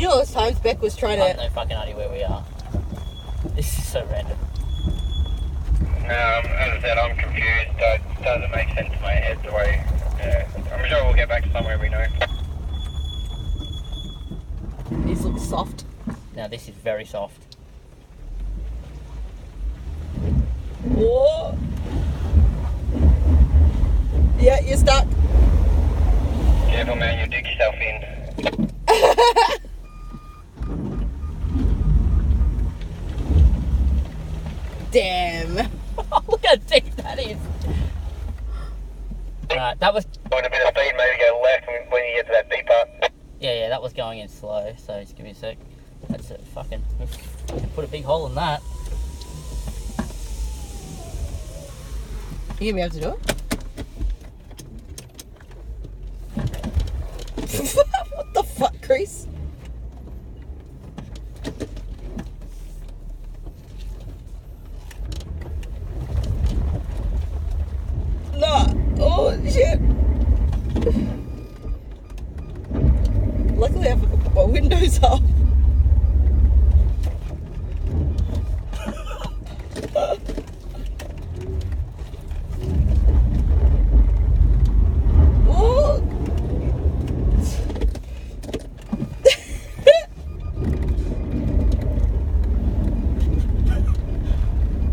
You know, those times Beck was trying I have to... no fucking idea where we are. This is so random. As I said, I'm confused. That doesn't make sense in my head the way... I'm sure we'll get back to somewhere we know. These look soft. Now this is very soft. Whoa. Yeah, you're stuck. Careful, man, you dig yourself in. Damn. Look how deep that is. Right, that was... Going a bit of speed, maybe go left when you get to that deep part. Yeah, that was going in slow, so just give me a sec. That's it, fucking... Put a big hole in that. You gonna be able to do it? What the fuck, Chris? No! Oh, shit! Luckily I forgot to put my windows up. Oh!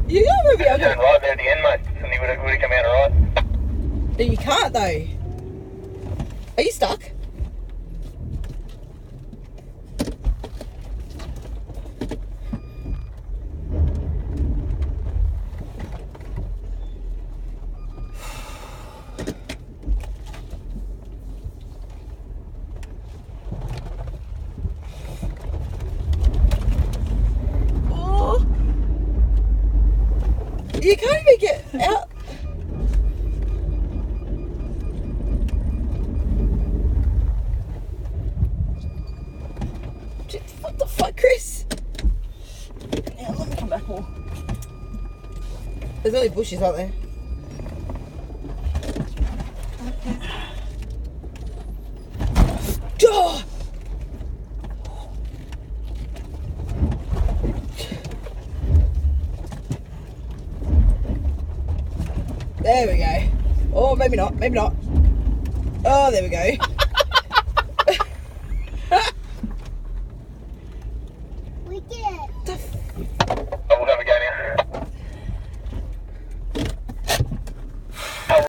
You gotta be able Turn to... right there at the end, mate, and he would have come out alright. No, you can't though. Are you stuck? Oh. You can't even get out. What the fuck, Chris? Now let me come back more. There's only bushes, aren't there? Oh! There we go. Oh, maybe not, maybe not. Oh, there we go.